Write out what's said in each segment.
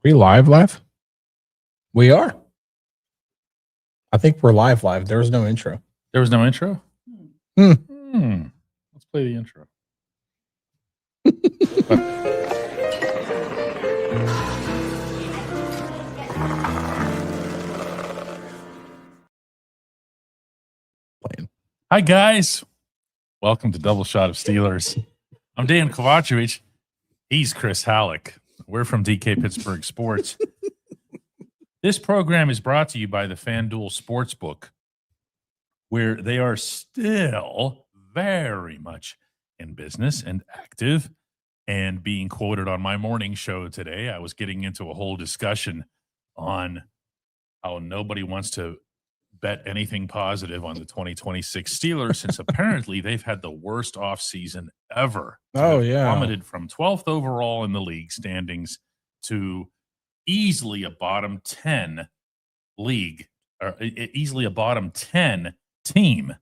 We live? We are. I think we're live. There was no intro. There was no intro? Let's play the intro. Hi, guys. Welcome to Double Shot of Steelers. I'm Dejan Kovacevic. He's Chris Halleck. We're from DK Pittsburgh Sports. This program is brought to you by the FanDuel Sportsbook, where they are still very much in business and active. And being quoted on my morning show today, I was getting into a whole discussion on how nobody wants to bet anything positive on the 2026 Steelers since apparently they've had the worst offseason ever. Oh, yeah. Plummeted from 12th overall in the league standings to easily a bottom 10 league, or easily a bottom 10 team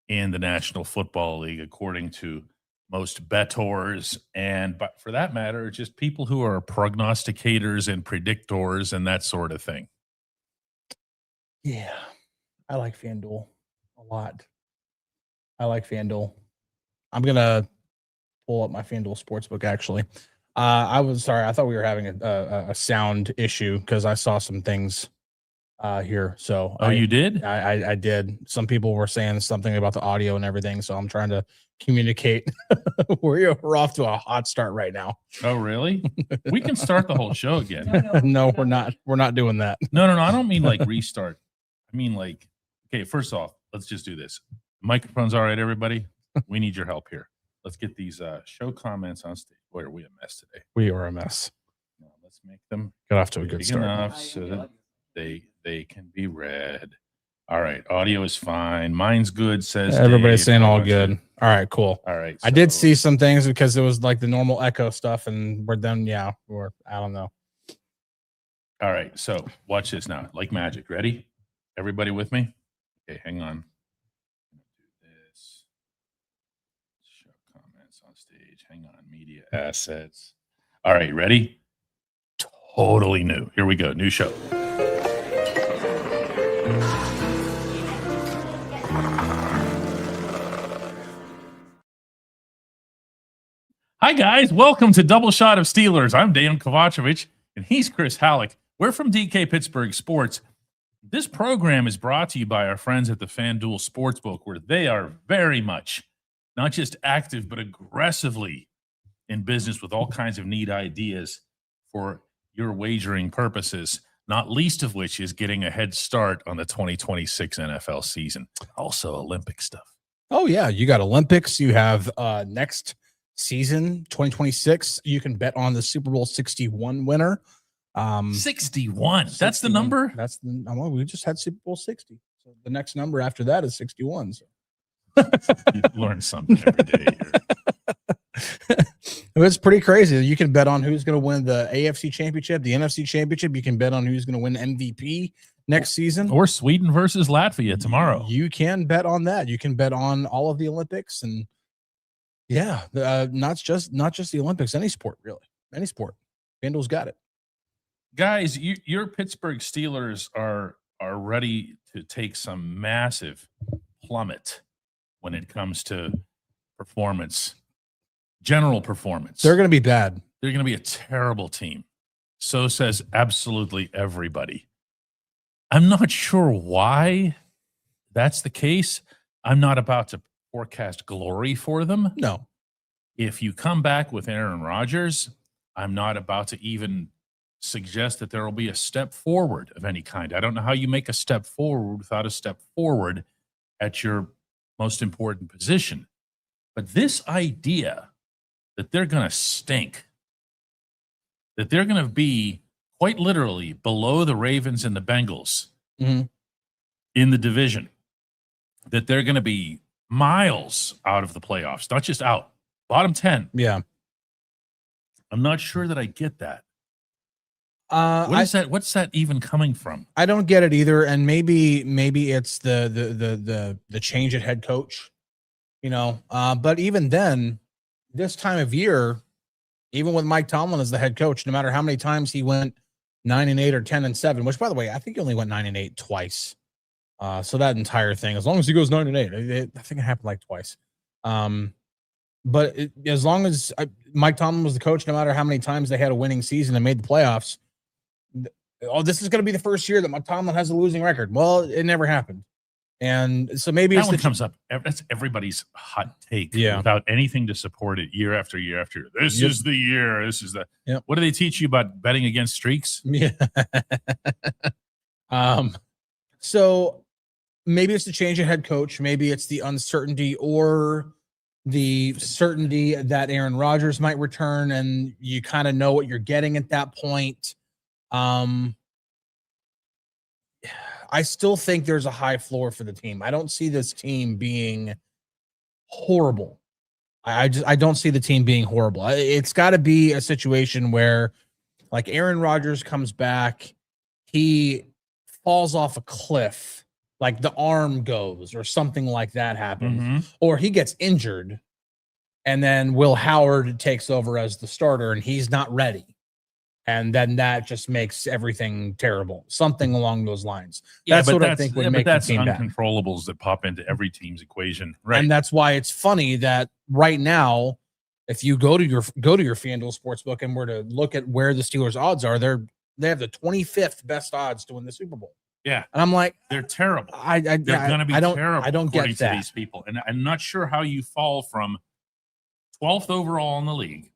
in the National Football League, according to most bettors, and but for that matter, just people who are prognosticators and predictors and that sort of thing. Yeah, I like FanDuel a lot. I'm gonna pull up my FanDuel Sportsbook. Actually, I was sorry. I thought we were having a sound issue because I saw some things here. So, you did? I did. Some people were saying something about the audio and everything. So I'm trying to communicate. We're off to a hot start right now. Oh, really? We can start the whole show again. No, we're not. We're not doing that. No. I don't mean like restart. I mean like, okay, first off, let's just do this. Microphone's all right, everybody? We need your help here. Let's get these show comments on stage. Boy, are we a mess today. We are a mess. Now, let's make them get off to a good start enough so that they can be read. All right, audio is fine. Mine's good, says everybody's Dave. saying all good. All right, cool. All right. I did see some things because it was like the normal echo stuff, and we're done. Yeah, or I don't know. All right, so watch this now, like magic. Ready? Everybody with me? Okay, hang on. Do this. Show comments on stage. Hang on. Media assets. All right, ready? Totally new. Here we go. New show. Hi, guys. Welcome to Double Shot of Steelers. I'm Dejan Kovacevic, and he's Chris Halleck. We're from DK Pittsburgh Sports. This program is brought to you by our friends at the FanDuel Sportsbook, where they are very much not just active, but aggressively in business with all kinds of neat ideas for your wagering purposes, not least of which is getting a head start on the 2026 NFL season. Also Olympic stuff. Oh, yeah. You got Olympics. You have next season, 2026. You can bet on the Super Bowl 61 winner. 61. That's the number? That's the well, we just had Super Bowl 60. So the next number after that is 61. So. You learn something every day here. It's pretty crazy. You can bet on who's going to win the AFC championship, the NFC championship. You can bet on who's going to win MVP next season. Or Sweden versus Latvia tomorrow. You can bet on that. You can bet on all of the Olympics and yeah, not just the Olympics, any sport, really. Any sport. FanDuel's got it. Guys, your Pittsburgh Steelers are ready to take some massive plummet when it comes to performance, general performance. They're going to be bad. They're going to be a terrible team. So says absolutely everybody. I'm not sure why that's the case. I'm not about to forecast glory for them. No. If you come back with Aaron Rodgers, I'm not about to even suggest that there will be a step forward of any kind. I don't know how you make a step forward without a step forward at your most important position. But this idea that they're going to stink, that they're going to be quite literally below the Ravens and the Bengals in the division, that they're going to be miles out of the playoffs, not just out, bottom 10. Yeah. I'm not sure that I get that. What's that even coming from? I don't get it either. And maybe it's the change at head coach, but even then, this time of year, Even with Mike Tomlin as the head coach, no matter how many times he went 9-8 or 10-7, which, by the way, I think he only went 9-8 twice. So that entire thing, as long as he goes 9-8, I think it happened like twice. But as long as Mike Tomlin was the coach, no matter how many times they had a winning season and made the playoffs, this is going to be the first year that Mike Tomlin has a losing record. Well, it never happened. And so maybe that one comes up. That's everybody's hot take without anything to support it year after year after year. This is the year. This is the. Yep. What do they teach you about betting against streaks? Yeah. So maybe it's the change of head coach. Maybe it's the uncertainty or the certainty that Aaron Rodgers might return, and you kind of know what you're getting at that point. I still think there's a high floor for the team. I don't see this team being horrible. I don't see the team being horrible. It's got to be a situation where, like, Aaron Rodgers comes back, he falls off a cliff, like the arm goes or something like that happens, or he gets injured, and then Will Howard takes over as the starter, and he's not ready. And then that just makes everything terrible. Something along those lines. That's what I think would make the team bad. Uncontrollables that pop into every team's equation, right? And that's why it's funny that right now, if you go to your FanDuel Sportsbook and were to look at where the Steelers' odds are, they have the 25th best odds to win the Super Bowl. Yeah, and I'm like, they're terrible. They're going to be terrible. I don't get that. To these people, and I'm not sure how you fall from 12th overall in the league,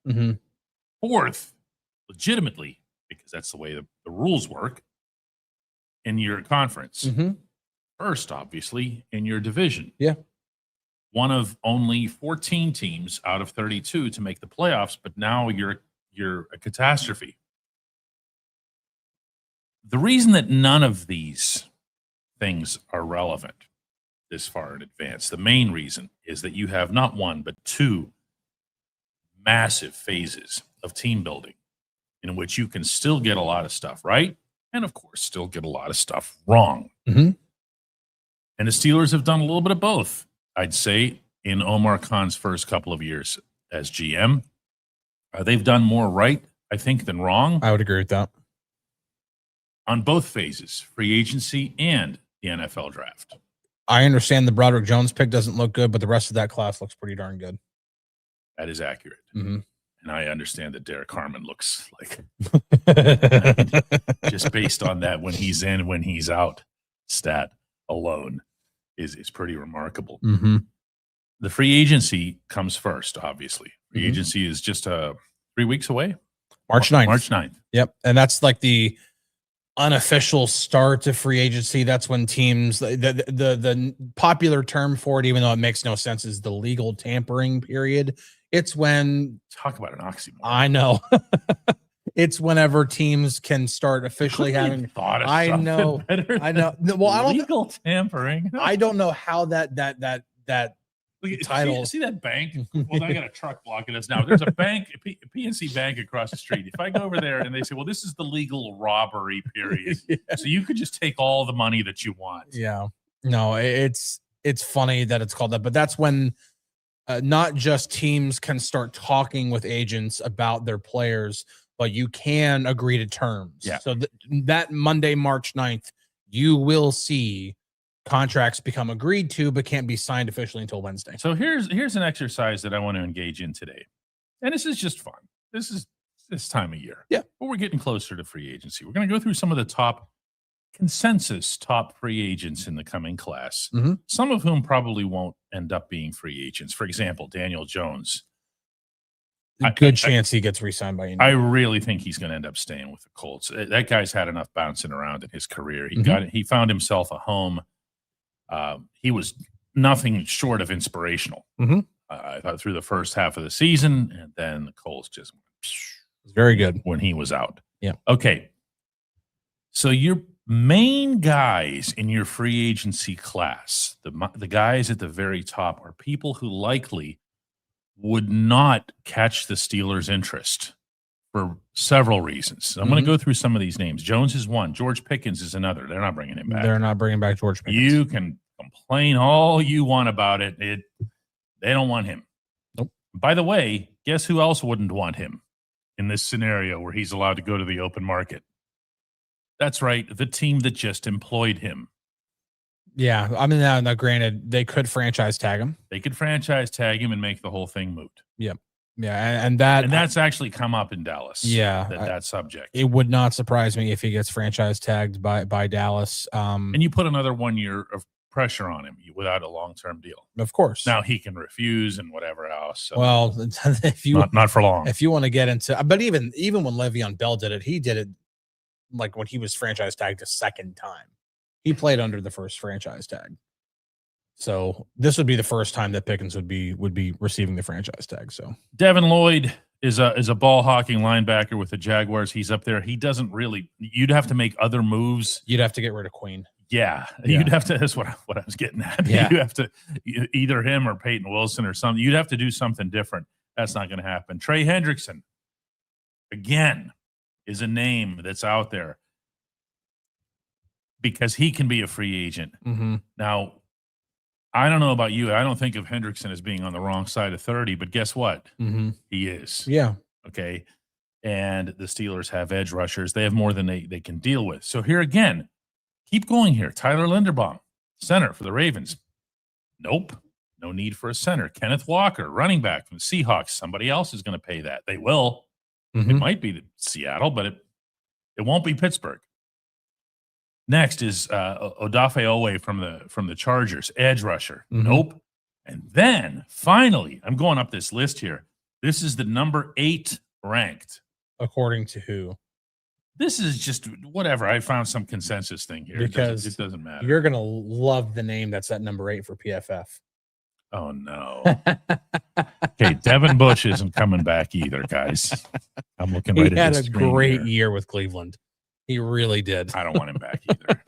4th. Legitimately, because that's the way the rules work in your conference. First, obviously, in your division. Yeah. One of only 14 teams out of 32 to make the playoffs, but now you're a catastrophe. The reason that none of these things are relevant this far in advance, the main reason is that you have not one, but two massive phases of team building in which you can still get a lot of stuff right, and of course, still get a lot of stuff wrong. And the Steelers have done a little bit of both, I'd say, in Omar Khan's first couple of years as GM. They've done more right, I think, than wrong. I would agree with that. On both phases, free agency and the NFL draft. I understand the Broderick Jones pick doesn't look good, but the rest of that class looks pretty darn good. That is accurate. And I understand that Derek Harmon looks like just based on that when he's in, when he's out stat alone is pretty remarkable. The free agency comes first, obviously. Free agency is just 3 weeks away. March 9th. March 9th. Yep. And that's like the unofficial start to free agency. That's when teams, the popular term for it, even though it makes no sense, is the legal tampering period. It's when, talk about an oxymoron. I know. It's whenever teams can start officially having thought of I know. Better I know. Well, I don't legal tampering. I don't know how that title. See that bank? Well, I got a truck blocking us now. There's a bank, a PNC Bank across the street. If I go over there and they say, well, this is the legal robbery period. So you could just take all the money that you want. Yeah. No, it's funny that it's called that, but that's when not just teams can start talking with agents about their players, but you can agree to terms. Yeah. So that Monday, March 9th, you will see contracts become agreed to, but can't be signed officially until Wednesday. So here's an exercise that I want to engage in today. And this is just fun. This is this time of year. Yeah. But we're getting closer to free agency. We're going to go through some of the top free agents in the coming class, some of whom probably won't end up being free agents. For example, Daniel Jones. Good chance he gets re-signed by Indy. I really think he's going to end up staying with the Colts. That guy's had enough bouncing around in his career. He found himself a home. He was nothing short of inspirational. I thought through the first half of the season, and then the Colts just went very good when he was out. Yeah. Okay. So your main guys in your free agency class, the guys at the very top, are people who likely would not catch the Steelers' interest for several reasons. So I'm going to go through some of these names. Jones is one. George Pickens is another. They're not bringing him back. They're not bringing back George Pickens. You can complain all you want about it. They don't want him. Nope. By the way, guess who else wouldn't want him? in this scenario where he's allowed to go to the open market? That's right, the team that just employed him. Yeah, I mean, now granted, they could franchise tag him. They could franchise tag him and make the whole thing moot. Yep. Yeah, and that's actually come up in Dallas. Yeah, that subject. It would not surprise me if he gets franchise tagged by Dallas. And you put another 1 year of pressure on him without a long-term deal. Of course. Now he can refuse and whatever else. So well, if you not for long. If you want to get into, but even when Le'Veon Bell did it, he did it like when he was franchise tagged a second time. He played under the first franchise tag. So this would be the first time that Pickens would be receiving the franchise tag. So Devin Lloyd is a ball hawking linebacker with the Jaguars. He's up there. He doesn't really. You'd have to make other moves. You'd have to get rid of Queen. Yeah. You'd have to. That's what I was getting at. Yeah. You have to either him or Peyton Wilson or something. You'd have to do something different. That's not going to happen. Trey Hendrickson, again, is a name that's out there because he can be a free agent. Mm-hmm. Now, I don't know about you. I don't think of Hendrickson as being on the wrong side of 30, but guess what? Mm-hmm. He is. Yeah. Okay. And the Steelers have edge rushers. They have more than they can deal with. So here again, keep going here. Tyler Linderbaum, center for the Ravens. Nope. No need for a center. Kenneth Walker, running back from the Seahawks. Somebody else is going to pay that. They will. Mm-hmm. It might be Seattle, but it won't be Pittsburgh. Next is Odafe Owe from the Chargers, edge rusher. Mm-hmm. Nope. And then finally, I'm going up this list here. This is the number 8 ranked. According to who? This is just whatever. I found some consensus thing here. Because it doesn't matter. You're going to love the name that's at number 8 for PFF. Oh, no. Okay, Devin Bush isn't coming back either, guys. I'm looking right at this. He had a great year with Cleveland. He really did. I don't want him back either.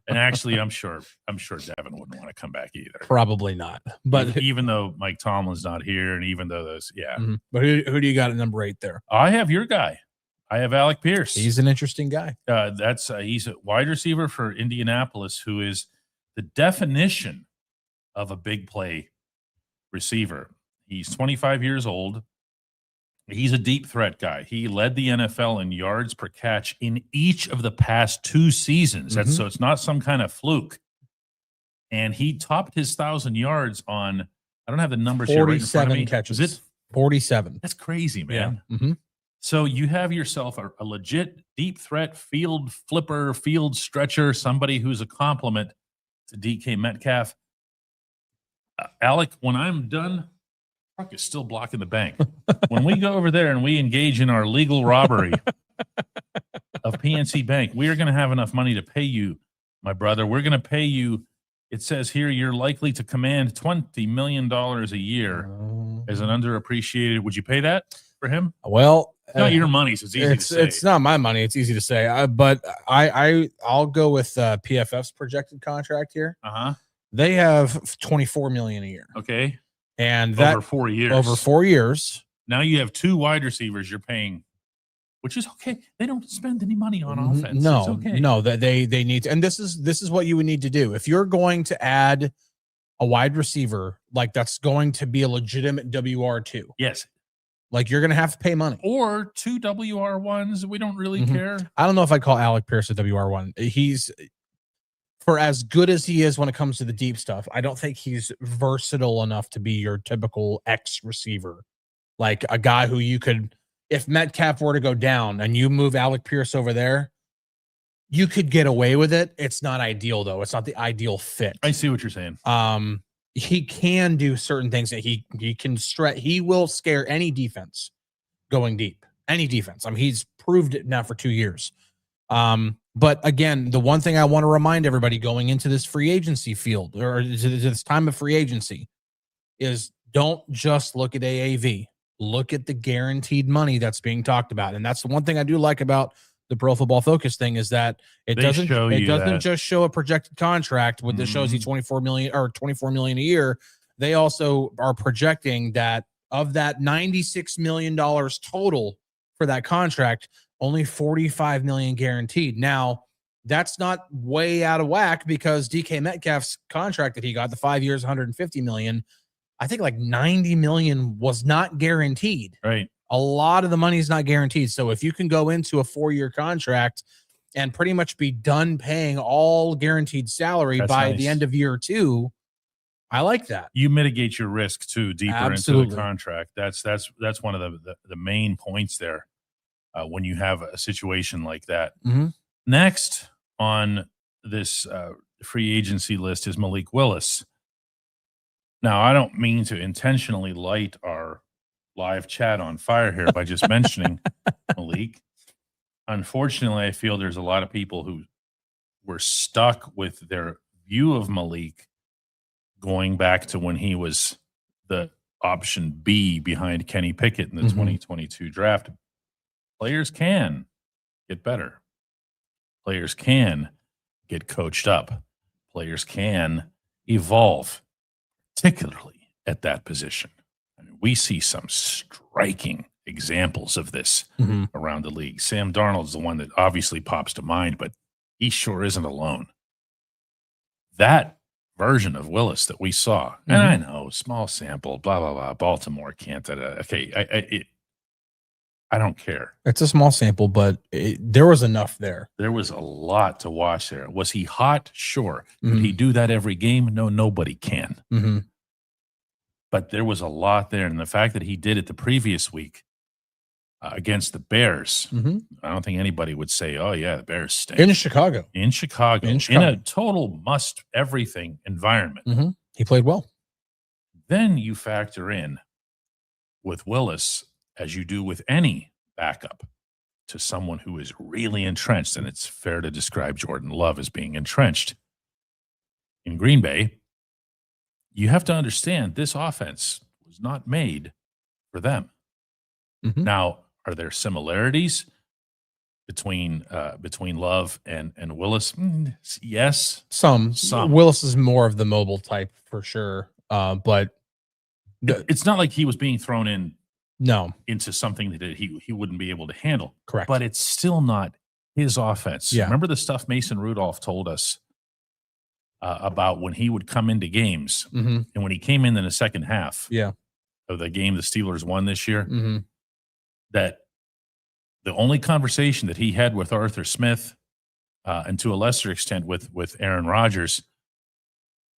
And actually, I'm sure Devin wouldn't want to come back either. Probably not. But even though Mike Tomlin's not here, and even though those, yeah. Mm-hmm. But who do you got at number 8 there? I have your guy. I have Alec Pierce. He's an interesting guy. He's a wide receiver for Indianapolis, who is the definition of a big play receiver. He's 25 years old. He's a deep threat guy. He led the NFL in yards per catch in each of the past 2 seasons. Mm-hmm. So it's not some kind of fluke. And he topped his 1,000 yards on, I don't have the numbers here right in front of me. 47 catches. Is it 47? That's crazy, man. Yeah. Mm-hmm. So you have yourself a legit deep threat field flipper, field stretcher, somebody who's a complement to DK Metcalf. Alec, when I'm done, truck is still blocking the bank. When we go over there and we engage in our legal robbery of PNC Bank, we are going to have enough money to pay you, my brother. We're going to pay you. It says here you're likely to command $20 million a year as an underappreciated. Would you pay that for him? Well, it's not your money, so it's easy to say. It's not my money. It's easy to say. But I'll go with PFF's projected contract here. They have $24 million a year. Okay. And that over 4 years. Over 4 years. Now you have 2 wide receivers you're paying, which is okay. They don't spend any money on offense. No, it's okay. No, that they need to, and this is what you would need to do. If you're going to add a wide receiver, like that's going to be a legitimate WR2. Yes. Like you're going to have to pay money. Or 2 WR1s. We don't really care. I don't know if I'd call Alec Pierce a WR1. He's, for as good as he is when it comes to the deep stuff, I don't think he's versatile enough to be your typical X receiver. Like a guy who you could, if Metcalf were to go down and you move Alec Pierce over there, you could get away with it. It's not ideal though. It's not the ideal fit. I see what you're saying. He can do certain things that he can stretch. He will scare any defense going deep. Any defense. I mean, he's proved it now for 2 years. But again, the one thing I want to remind everybody going into this free agency field or this time of free agency is don't just look at AAV. Look at the guaranteed money that's being talked about. And that's the one thing I do like about the Pro Football Focus thing is that it doesn't just show a projected contract with the shows you 24 million a year. They also are projecting that of that $96 million total for that contract, only $45 million guaranteed. Now, that's not way out of whack because DK Metcalf's contract that he got, the 5 years, $150 million, I think like $90 million was not guaranteed. Right. A lot of the money is not guaranteed. So if you can go into a 4-year contract and pretty much be done paying all guaranteed salary by the end of year 2, I like that. You mitigate your risk too deeper Absolutely. into the contract. That's one of the main points there when you have a situation like that. Mm-hmm. Next on this free agency list is Malik Willis. Now, I don't mean to intentionally light our live chat on fire here by just mentioning Malik. Unfortunately, I feel there's a lot of people who were stuck with their view of Malik going back to when he was the option B behind Kenny Pickett in the 2022 draft. Players can get better. Players can get coached up. Players can evolve, particularly at that position. I mean, we see some striking examples of this around the league. Sam Darnold's the one that obviously pops to mind, but he sure isn't alone. That version of Willis that we saw, and I know, small sample, blah, blah, blah, Baltimore can't. Okay, I don't care. It's a small sample, but there was enough there. There was a lot to watch there. Was he hot? Sure. Could he do that every game? No, nobody can. But there was a lot there. And the fact that he did it the previous week against the Bears, I don't think anybody would say, oh, yeah, the Bears stink. In Chicago. In Chicago. In a total must-everything environment. He played well. Then you factor in with Willis, as you do with any backup, to someone who is really entrenched, and it's fair to describe Jordan Love as being entrenched in Green Bay. You have to understand this offense was not made for them. Now, are there similarities between Love and Willis? Yes, some. Willis is more of the mobile type for sure, but it's not like he was being thrown in into something that he wouldn't be able to handle. Correct. But it's still not his offense. Yeah. Remember the stuff Mason Rudolph told us about when he would come into games and when he came in the second half of the game the Steelers won this year, that the only conversation that he had with Arthur Smith and to a lesser extent with Aaron Rodgers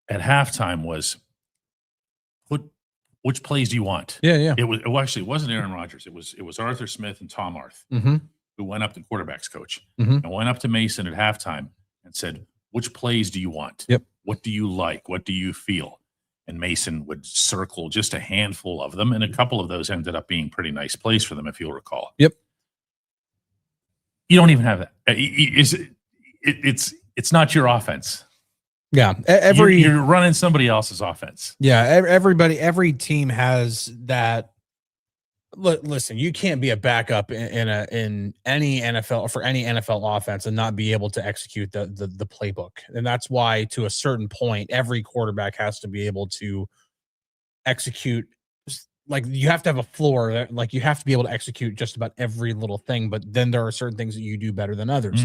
at halftime was, which plays do you want? It wasn't Aaron Rodgers. It was Arthur Smith and Tom Arth who went up to quarterback's coach and went up to Mason at halftime and said, which plays do you want? What do you like? What do you feel? And Mason would circle just a handful of them, and a couple of those ended up being pretty nice plays for them, if you'll recall. You don't even have that. It's not your offense. Yeah, you're running somebody else's offense. Yeah, every team has that. Listen, you can't be a backup in any NFL for any NFL offense and not be able to execute the playbook. And that's why, to a certain point, every quarterback has to be able to execute. Like, you have to have a floor. Like, you have to be able to execute just about every little thing. But then there are certain things that you do better than others,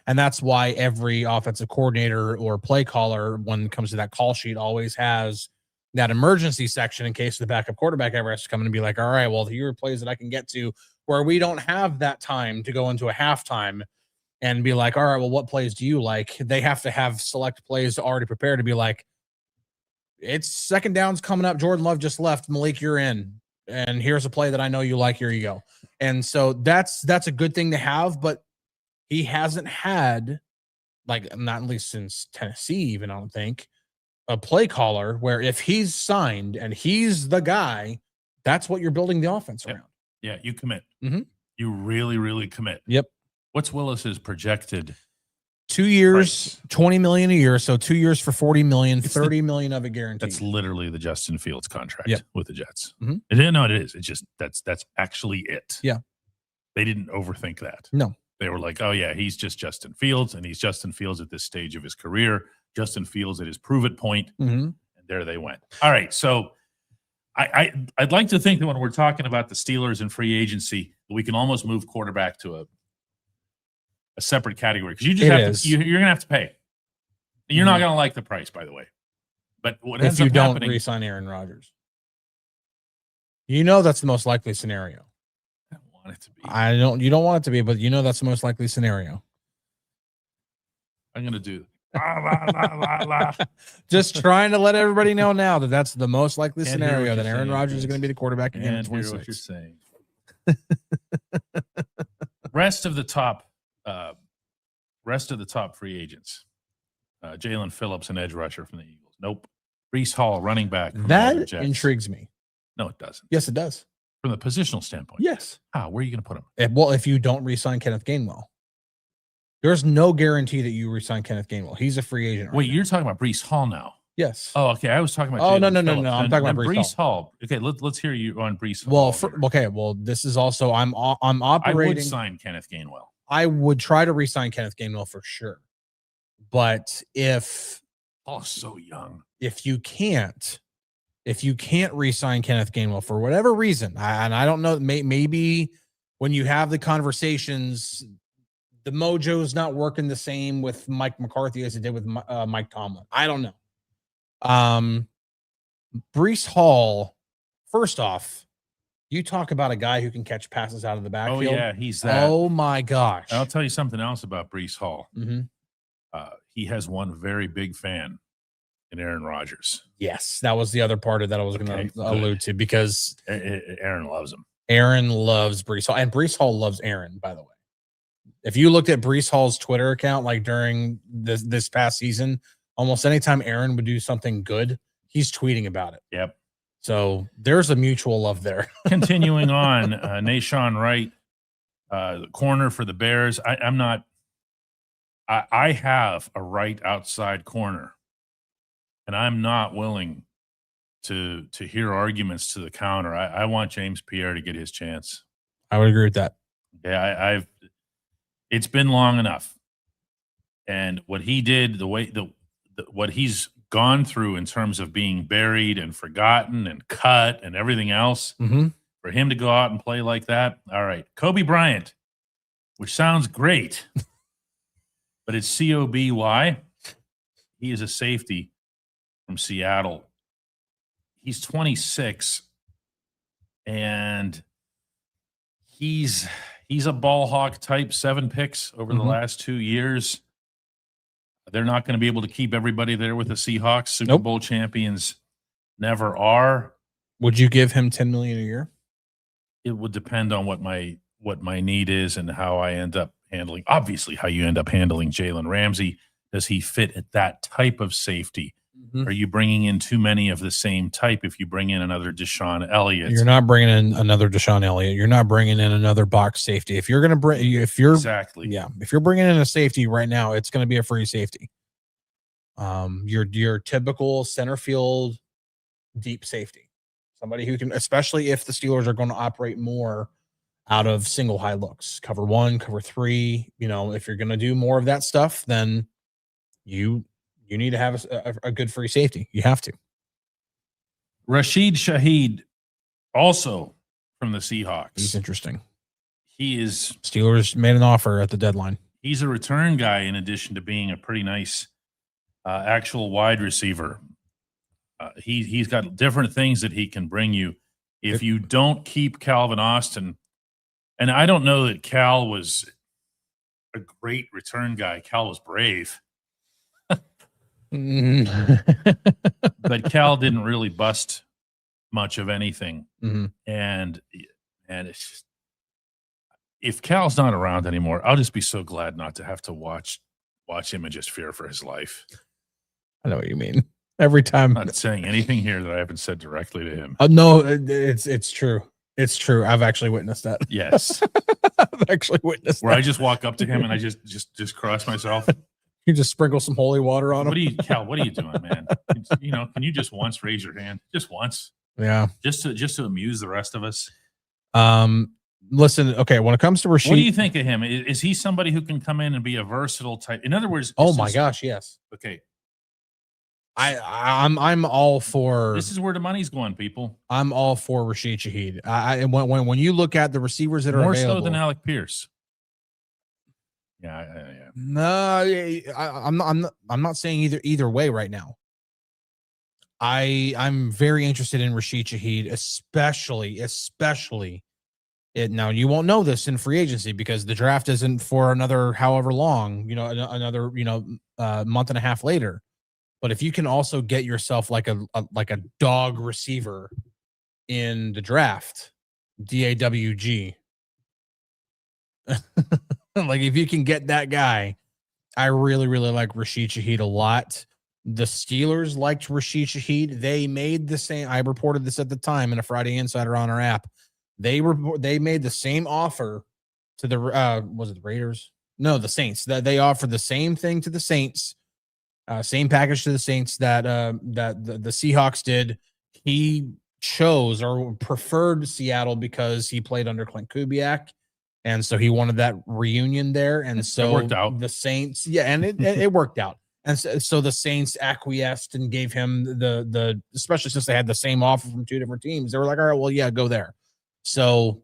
and that's why every offensive coordinator or play caller, when it comes to that call sheet, always has that emergency section in case the backup quarterback ever has to come in and be like, all right, well, here are plays that I can get to where we don't have that time to go into a halftime and be like, all right, well, what plays do you like? They have to have select plays already prepared to be like, it's second downs coming up. Jordan Love just left. Malik, you're in. And here's a play that I know you like. Here you go. And so that's a good thing to have, but he hasn't had, like, not at least since Tennessee, even, I don't think, a play caller where if he's signed and he's the guy, that's what you're building the offense around. Yeah, you commit. You really, really commit. What's Willis's projected? 2 years, price? $20 million a year. So 2 years for $40 million, $30 million of it guaranteed. That's literally the Justin Fields contract with the Jets. No, it is. It's just that's actually it. Yeah. They didn't overthink that. No. They were like, oh, yeah, he's just Justin Fields, and he's Justin Fields at this stage of his career. Justin Fields at his prove-it point, and there they went. All right, so I'd like to think that when we're talking about the Steelers and free agency, we can almost move quarterback to a separate category, because you just you're going to have to pay. You're not going to like the price, by the way. But what ends up happening, if you don't re-sign Aaron Rodgers, that's the most likely scenario. want it to be. You don't want it to be, but that's the most likely scenario. I'm going to do la. Just trying to let everybody know now that that's the most likely Can't hear scenario what that you're Aaron saying, Rodgers is going to be the quarterback again in Can't hear what 26. you're saying. Rest of the top free agents. Jalen Phillips, an edge rusher from the Eagles. Nope. Breece Hall, running back. From the New York That Jets. intrigues me. No, it doesn't. Yes, it does. From the positional standpoint. Yes. How? Where are you going to put him? If you don't re-sign Kenneth Gainwell, there's no guarantee that you re-sign Kenneth Gainwell. He's a free agent. Wait, you're talking about Breece Hall now? Yes. Oh, okay. I was talking about. Oh, Jalen no. Phillips. I'm talking about Breece Hall. Okay, let's hear you on Breece Hall. Well, this is also I'm operating. I would sign Kenneth Gainwell. I would try to re-sign Kenneth Gainwell for sure, but if so young, if you can't re-sign Kenneth Gainwell for whatever reason, and I don't know, maybe when you have the conversations, the mojo's not working the same with Mike McCarthy as it did with Mike Tomlin. I don't know. Breece Hall, first off, you talk about a guy who can catch passes out of the backfield. Oh, yeah, he's that. Oh, my gosh. I'll tell you something else about Breece Hall. Mm-hmm. He has one very big fan in Aaron Rodgers. Yes, that was the other part of that I was going to allude to, because Aaron loves him. Aaron loves Breece Hall, and Breece Hall loves Aaron, by the way. If you looked at Breece Hall's Twitter account, like during this past season, almost anytime Aaron would do something good, he's tweeting about it. Yep. So there's a mutual love there. Continuing on, Nashawn Wright, the corner for the Bears. I have a right outside corner, and I'm not willing to hear arguments to the counter. I want James Pierre to get his chance. I would agree with that. Yeah, it's been long enough, and what he did, what he's gone through in terms of being buried and forgotten and cut and everything else, for him to go out and play like that. All right, Kobe Bryant, which sounds great, but it's COBY. He is a safety from Seattle. He's 26, and he's a ball hawk type, 7 picks over the last 2 years. They're not going to be able to keep everybody there with the Seahawks. Super Bowl champions never are. Would you give him $10 million a year? It would depend on what my need is and how I end up handling. Obviously, how you end up handling Jalen Ramsey. Does he fit at that type of safety? Are you bringing in too many of the same type? If you bring in another Deshaun Elliott, you're not bringing in another Deshaun Elliott. You're not bringing in another box safety. If you're going to bring, if you're bringing in a safety right now, it's going to be a free safety. Your typical center field deep safety, somebody who can, especially if the Steelers are going to operate more out of single high looks, cover 1, cover 3. If you're going to do more of that stuff, then you need to have a good free safety. You have to. Rashid Shaheed, also from the Seahawks. He's interesting. He is. Steelers made an offer at the deadline. He's a return guy in addition to being a pretty nice actual wide receiver. He's got different things that he can bring you. If you don't keep Calvin Austin, and I don't know that Cal was a great return guy. Cal was brave. But Cal didn't really bust much of anything. And it's just, if Cal's not around anymore, I'll just be so glad not to have to watch him and just fear for his life. I know what you mean. Every time. I'm not saying anything here that I haven't said directly to him. No, it's true. It's true. I've actually witnessed that. Yes. I've actually witnessed where that. I just walk up to him and I just cross myself. You just sprinkle some holy water on him. Cal, what are you doing, man? Can you just once raise your hand? Just once. Yeah. Just to amuse the rest of us. Listen, okay, when it comes to Rashid, what do you think of him? Is he somebody who can come in and be a versatile type? In other words, oh my gosh, yes. Okay. I'm all for. This is where the money's going, people. I'm all for Rashid Shaheed. When you look at the receivers that are more available, so than Alec Pierce. Yeah. No, I'm not saying either way right now. I'm very interested in Rashid Shaheed, especially Now you won't know this in free agency because the draft isn't for another however long, another month and a half later. But if you can also get yourself like a dog receiver in the draft, DAWG, like if you can get that guy, I really, really like Rashid Shaheed a lot. The Steelers liked Rashid Shaheed. They made the same. I reported this at the time in a Friday Insider on our app. They made the same offer to the was it the Raiders? No, the Saints. That they offered the same thing to the Saints, same package to the Saints that the Seahawks did. He chose or preferred Seattle because he played under Clint Kubiak, and so he wanted that reunion there. And so it worked out. The Saints, and it worked out. And so the Saints acquiesced and gave him the especially since they had the same offer from two different teams. They were like, all right, well, yeah, go there. So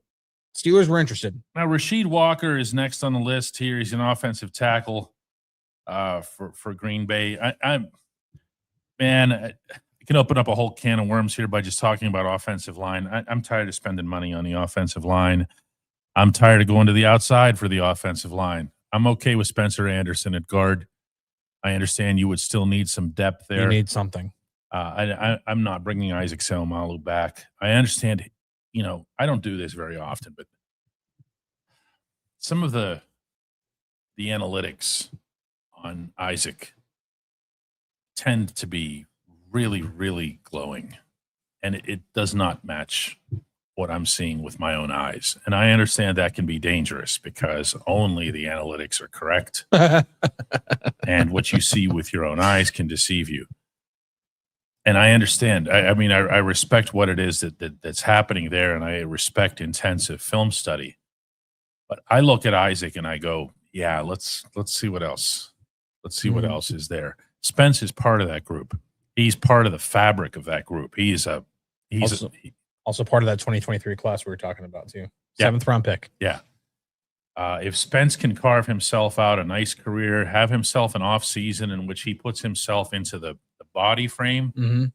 Steelers were interested. Now, Rasheed Walker is next on the list here. He's an offensive tackle for Green Bay. I can open up a whole can of worms here by just talking about offensive line. I'm tired of spending money on the offensive line. I'm tired of going to the outside for the offensive line. I'm okay with Spencer Anderson at guard. I understand you would still need some depth there. You need something. I'm not bringing Isaac Seumalo back. I understand, I don't do this very often, but some of the analytics on Isaac tend to be really, really glowing, and it does not match what I'm seeing with my own eyes. And I understand that can be dangerous because only the analytics are correct. And what you see with your own eyes can deceive you. And I understand. I mean, I respect what it is that's happening there, and I respect intensive film study. But I look at Isaac and I go, yeah, let's see what else. Let's see what else is there. Spence is part of that group. He's part of the fabric of that group. He's also part of that 2023 class we were talking about too. 7th round pick. Yeah. If Spence can carve himself out a nice career, have himself an off season in which he puts himself into the body frame,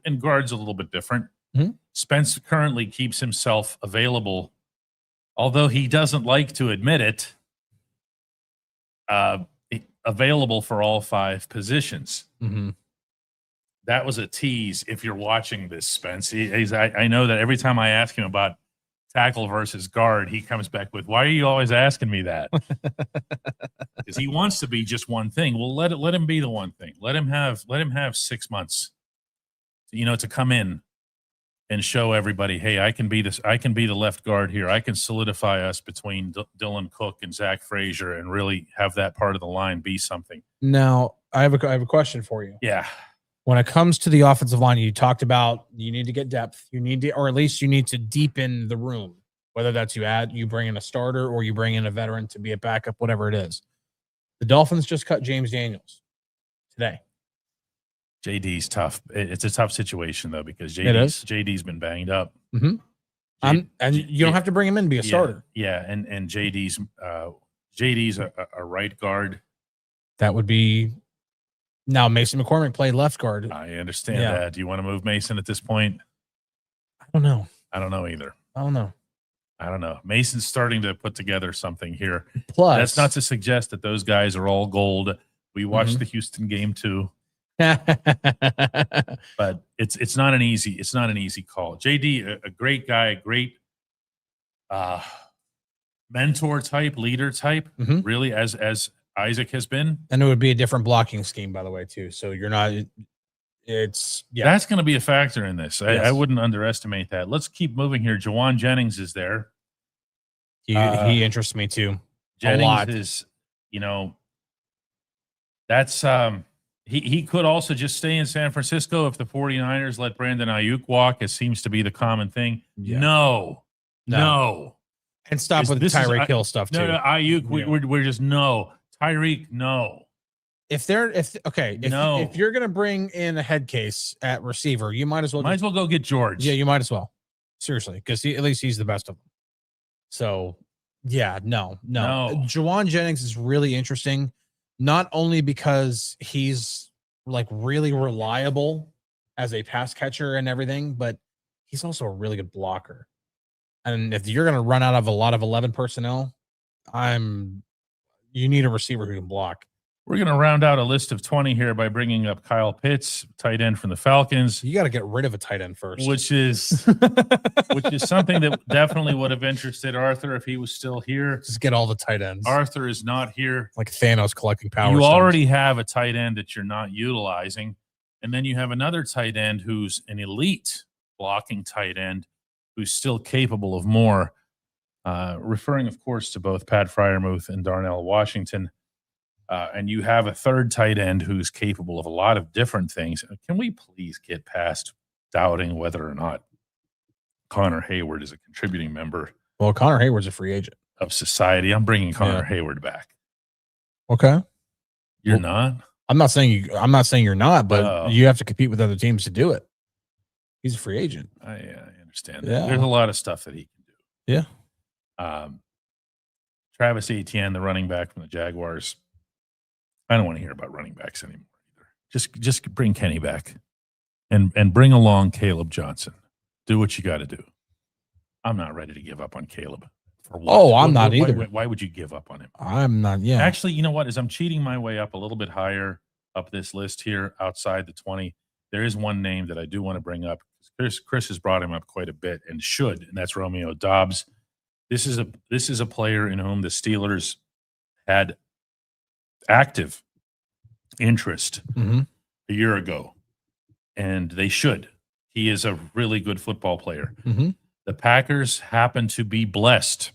and guard's a little bit different. Spence currently keeps himself available, although he doesn't like to admit it, available for all 5 positions. That was a tease. If you're watching this, Spence, I know that every time I ask him about tackle versus guard, he comes back with, "Why are you always asking me that?" Because he wants to be just one thing. Well, let him be the one thing. Let him have 6 months, to come in and show everybody, hey, I can be this. I can be the left guard here. I can solidify us between Dylan Cook and Zach Frazier, and really have that part of the line be something. Now, I have a question for you. Yeah. When it comes to the offensive line, you talked about you need to get depth. You need to, or at least you need to deepen the room, whether that's you bring in a starter or you bring in a veteran to be a backup, whatever it is. The Dolphins just cut James Daniels today. JD's tough. It's a tough situation though, because JD's been banged up. And you don't have to bring him in to be a starter. Yeah, and JD's a right guard. That would be. Now, Mason McCormick played left guard. I understand that. Do you want to move Mason at this point? I don't know. I don't know either. I don't know. Mason's starting to put together something here. Plus, that's not to suggest that those guys are all gold. We watched the Houston game too. But it's not an easy call. JD, a great guy, great mentor type, leader type, really, as Isaac has been. And it would be a different blocking scheme, by the way, too. So you're not that's going to be a factor in this. Yes. I wouldn't underestimate that. Let's keep moving here. Jawan Jennings is there. He interests me too. Jennings a lot. Is, that's he could also just stay in San Francisco if the 49ers let Brandon Ayuk walk. It seems to be the common thing. Yeah. No. And stop with the Tyreek Hill stuff too. No, Ayuk, we're just no. Tyreek, no. If you're gonna bring in a head case at receiver, you might as well go get George. Yeah, you might as well. Seriously, because at least he's the best of them. So no. Jawan Jennings is really interesting, not only because he's like really reliable as a pass catcher and everything, but he's also a really good blocker. And if you're going to run out of a lot of 11 personnel, you need a receiver who can block. We're going to round out a list of 20 here by bringing up Kyle Pitts, tight end from the Falcons. You got to get rid of a tight end first, which is something that definitely would have interested Arthur if he was still here. Just get all the tight ends. Arthur is not here. Like Thanos collecting power. You already have a tight end that you're not utilizing, and then you have another tight end who's an elite blocking tight end who's still capable of more. Referring, of course, to both Pat Freiermuth and Darnell Washington. And you have a third tight end who's capable of a lot of different things. Can we please get past doubting whether or not Connor Hayward is a contributing member? Well, Connor Hayward's a free agent of society. I'm bringing Connor Hayward back. Okay. You're not? I'm not saying you're not, but you have to compete with other teams to do it. He's a free agent. I understand that. There's a lot of stuff that he can do. Yeah. Travis Etienne, the running back from the Jaguars. I don't want to hear about running backs anymore either. Just bring Kenny back and bring along Caleb Johnson. Do what you got to do. I'm not ready to give up on Caleb. For what? Oh, I'm not either. Why would you give up on him? I'm not. Yeah. Actually, you know what? As I'm cheating my way up a little bit higher up this list here outside the 20, there is one name that I do want to bring up. Chris has brought him up quite a bit and should, and that's Romeo Doubs. This is a player in whom the Steelers had active interest a year ago, and they should. He is a really good football player. The Packers happen to be blessed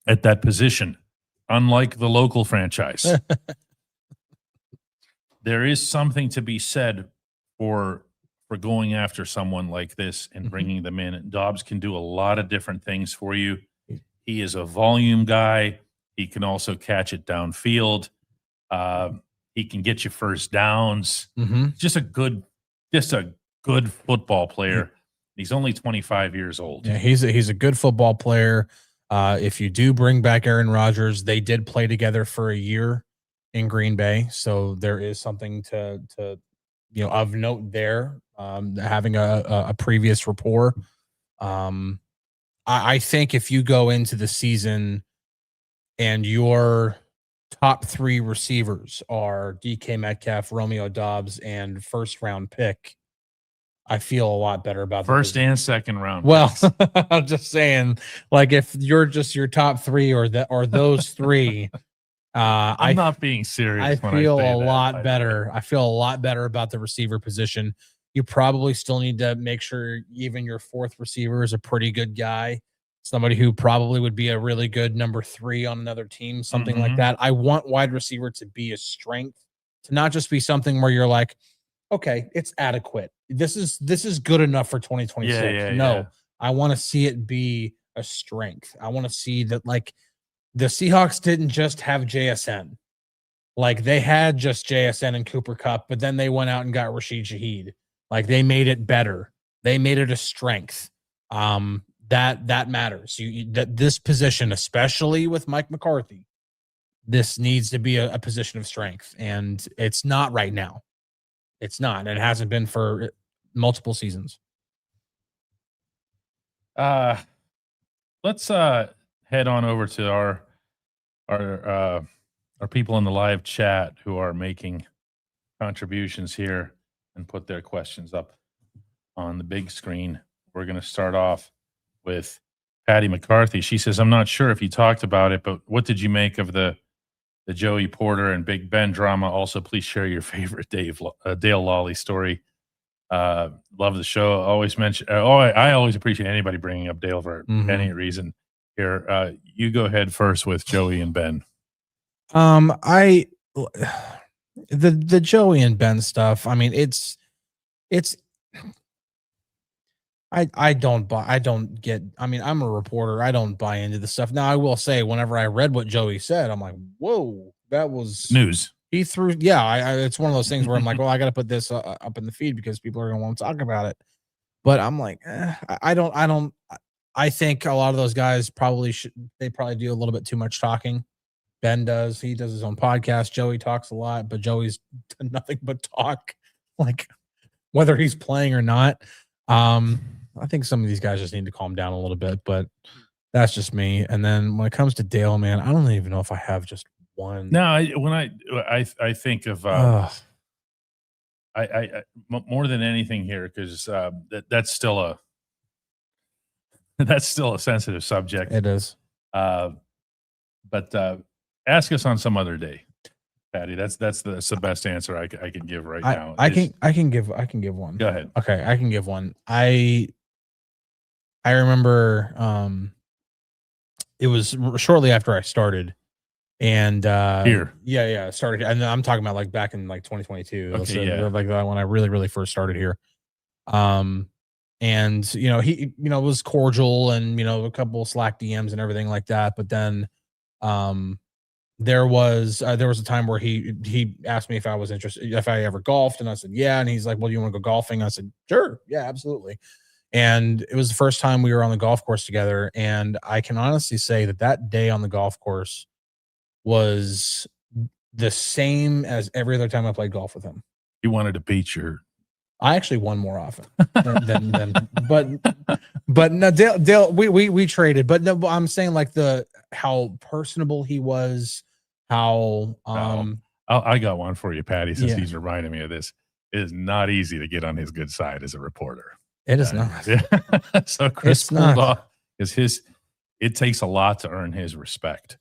at that position, unlike the local franchise. There is something to be said for going after someone like this and bringing them in. Dobbs can do a lot of different things for you. He is a volume guy. He can also catch it downfield. He can get you first downs. Just a good football player. He's only 25 years old. Yeah, he's a good football player. If you do bring back Aaron Rodgers, they did play together for a year in Green Bay, so there is something to of note there. Having a previous rapport. I think if you go into the season and your top three receivers are DK Metcalf, Romeo Doubs, and first round pick, I feel a lot better about first and second round. Well, I'm just saying, like if you're just your top three or those three, I'm not being serious. I feel a lot better. I feel a lot better about the receiver position. You probably still need to make sure even your fourth receiver is a pretty good guy, somebody who probably would be a really good number 3 on another team, something like that. I want wide receiver to be a strength, to not just be something where you're like, okay, it's adequate. This is good enough for 2026. I want to see it be a strength. I want to see that, like, the Seahawks didn't just have JSN. Like, they had just JSN and Cooper Kupp, but then they went out and got Rashid Shaheed. Like, they made it better. They made it a strength. That matters. That this position, especially with Mike McCarthy, this needs to be a position of strength, and it's not right now. It's not. It hasn't been for multiple seasons. Let's head on over to our people in the live chat who are making contributions here and put their questions up on the big screen. We're going to start off with Patty McCarthy. She says, I'm not sure if you talked about it, but what did you make of the Joey Porter and Big Ben drama? Also, please share your favorite Dale Lawley story. Love the show. Always mention. I always appreciate anybody bringing up Dale for any reason. Here, you go ahead first with Joey and Ben. The Joey and Ben stuff. I mean, I don't get. I mean, I'm a reporter. I don't buy into the stuff. Now, I will say, whenever I read what Joey said, I'm like, whoa, that was news. He threw. Yeah, it's one of those things where I'm like, well, I got to put this up in the feed because people are going to want to talk about it. But I'm like, I don't. I think a lot of those guys probably do a little bit too much talking. Ben does. He does his own podcast. Joey talks a lot, but Joey's nothing but talk, like whether he's playing or not. I think some of these guys just need to calm down a little bit, but that's just me. And then when it comes to Dale, man, I don't even know if I have just one. No, when I think of more than anything here, because that's still a sensitive subject. It is. But ask us on some other day, Patty. That's the best answer I can give right now. I can give one. Go ahead. Okay, I can give one. I remember it was shortly after I started, and here, started, and I'm talking about like back in like 2022. Okay, so like that when I really first started here. And he was cordial, and a couple of Slack DMs and everything like that. But then there was a time where he asked me if I was interested, if I ever golfed, and I said yeah, and he's like, well, do you want to go golfing? I said sure, yeah, absolutely. And it was the first time we were on the golf course together, and I can honestly say that day on the golf course was the same as every other time I played golf with him. He wanted to beat your. I actually won more often than but no, Dale, we traded, but no, I'm saying like how personable he was, how I got one for you, Patty, since he's reminding me of this. It is not easy to get on his good side as a reporter. It is not. So Chris pulled off it takes a lot to earn his respect.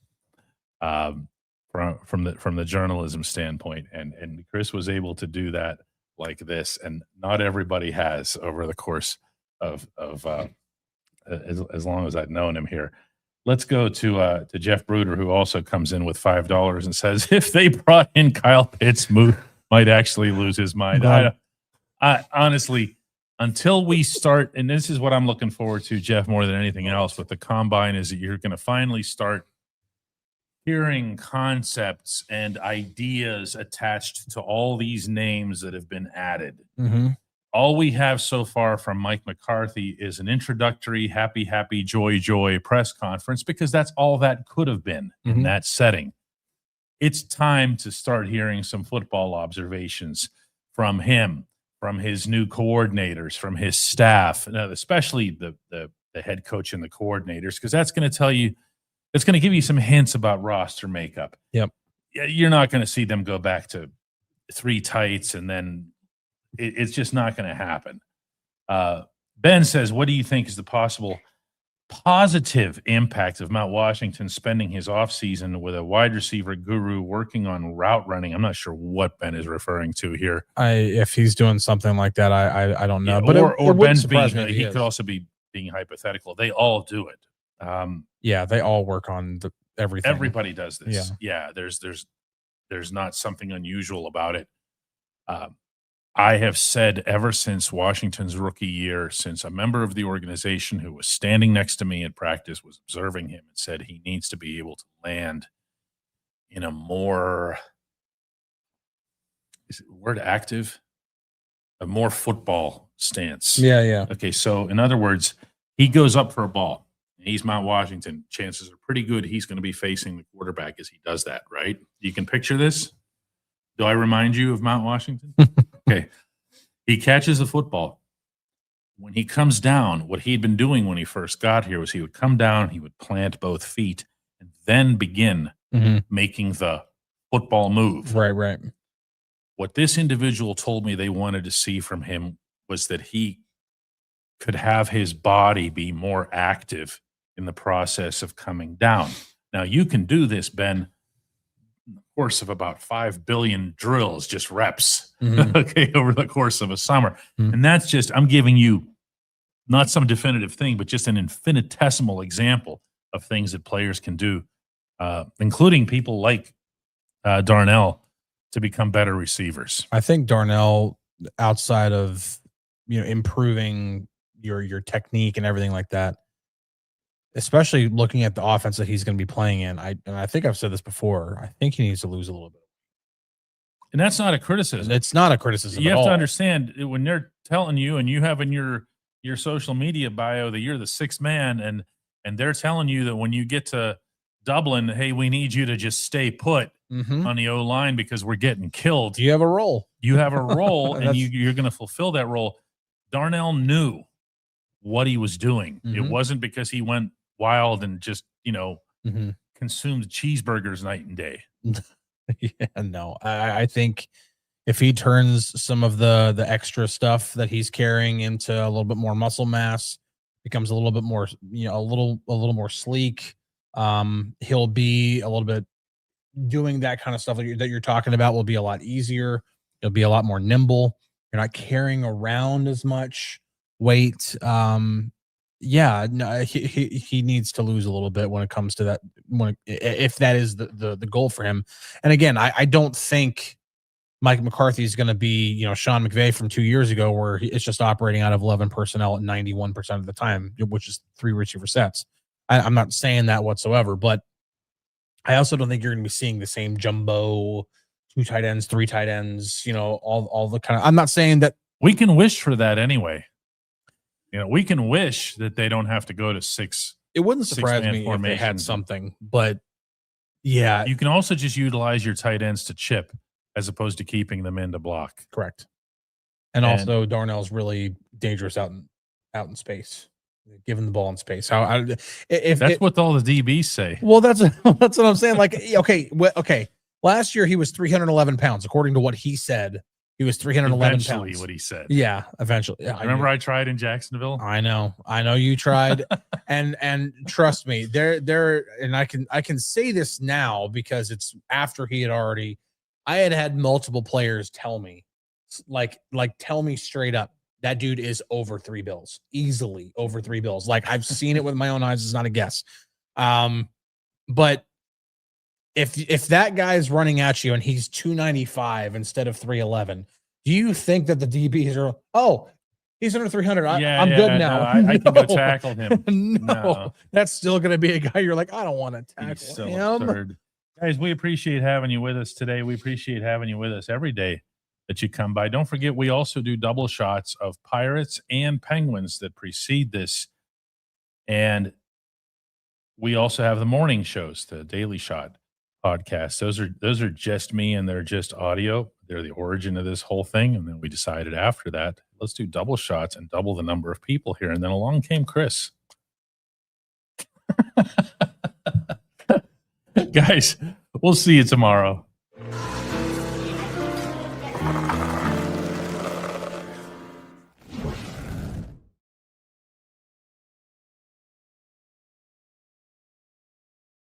From the journalism standpoint, and Chris was able to do that like this, and not everybody has over the course of as long as I've known him here. Let's go to Jeff Bruder, who also comes in with $5 and says, if they brought in Kyle Pitts, might actually lose his mind. I honestly, until we start, and this is what I'm looking forward to, Jeff, more than anything else with the combine, is that you're going to finally start hearing concepts and ideas attached to all these names that have been added. Mm-hmm. All we have so far from Mike McCarthy is an introductory happy, joy press conference, because that's all that could have been in that setting. It's time to start hearing some football observations from him, from his new coordinators, from his staff, especially the head coach and the coordinators, because that's going to tell you, it's going to give you some hints about roster makeup. Yep. You're not going to see them go back to 3 tights, and then it's just not going to happen. Ben says, what do you think is the possible positive impact of Matt Washington spending his offseason with a wide receiver guru working on route running? I'm not sure what Ben is referring to here. If he's doing something like that, I don't know. Yeah, but or Ben's being, he could also be being hypothetical. They all do it. They all work on everything. Everybody does this. Yeah. There's not something unusual about it. I have said ever since Washington's rookie year, since a member of the organization who was standing next to me at practice was observing him and said he needs to be able to land in a more, is it word active? A more football stance. Yeah. Okay, so in other words, he goes up for a ball. He's Mount Washington. Chances are pretty good he's going to be facing the quarterback as he does that, right? You can picture this? Do I remind you of Mount Washington? Okay. He catches the football. When he comes down, what he'd been doing when he first got here was he would come down, he would plant both feet, and then begin making the football move. Right. What this individual told me they wanted to see from him was that he could have his body be more active in the process of coming down. Now, you can do this, Ben, in the course of about 5 billion drills, just reps, okay, over the course of a summer. And that's just, I'm giving you not some definitive thing, but just an infinitesimal example of things that players can do, including people like Darnell, to become better receivers. I think Darnell, outside of improving your technique and everything like that, especially looking at the offense that he's going to be playing in, I think I've said this before, I think he needs to lose a little bit. And that's not a criticism. It's not a criticism. You have to understand, when they're telling you, and you have in your social media bio that you're the sixth man, and they're telling you that when you get to Dublin, hey, we need you to just stay put on the O-line because we're getting killed. You have a role. You have a role, and you're going to fulfill that role. Darnell knew what he was doing. It Mhm. wasn't because he went wild and just, Mhm. consumed cheeseburgers night and day. Yeah, no, I think if he turns some of the extra stuff that he's carrying into a little bit more muscle mass, becomes a little bit more, a little more sleek, he'll be a little bit doing that kind of stuff that you're talking about will be a lot easier. It'll be a lot more nimble. You're not carrying around as much weight. Yeah, no, he needs to lose a little bit when it comes to that. If that is the goal for him. And again, I don't think Mike McCarthy is going to be, Sean McVay from 2 years ago, where it's just operating out of 11 personnel at 91% of the time, which is 3 receiver sets. I'm not saying that whatsoever, but I also don't think you're going to be seeing the same jumbo 2 tight ends, 3 tight ends, all the kind of. I'm not saying that We can wish for that anyway. We can wish that they don't have to go to 6. it wouldn't surprise Six-man me if they had formations. something, but yeah, You can also just utilize your tight ends to chip as opposed to keeping them in to block. correct. And also Darnell's really dangerous out in space, giving the ball in space. That's what all the DBs say. Well, that's what I'm saying. Like, okay. Last year he was 311 pounds, according to what he said. He was 311 Eventually, pounds. what he said. Yeah, eventually. Yeah, Remember I tried in Jacksonville? I know you tried. and trust me, there and I can say this now because it's after he had already. I had multiple players tell me, like tell me straight up, that dude is over 3 bills, easily over 3 bills. Like, I've seen it with my own eyes. It's not a guess. But if that guy's running at you and he's 295 instead of 311, do you think that the DBs are, he's under 300? I'm good now. No, I can go tackle him. No, that's still going to be a guy you're like, I don't want to tackle He's so him. absurd. Guys, we appreciate having you with us today. We appreciate having you with us every day that you come by. Don't forget, we also do double shots of Pirates and Penguins that precede this. And we also have the morning shows, the Daily Shot podcast. Those are just me, and they're just audio. They're the origin of this whole thing. And then we decided after that, let's do double shots and double the number of people here. And then along came Chris. Guys, we'll see you tomorrow.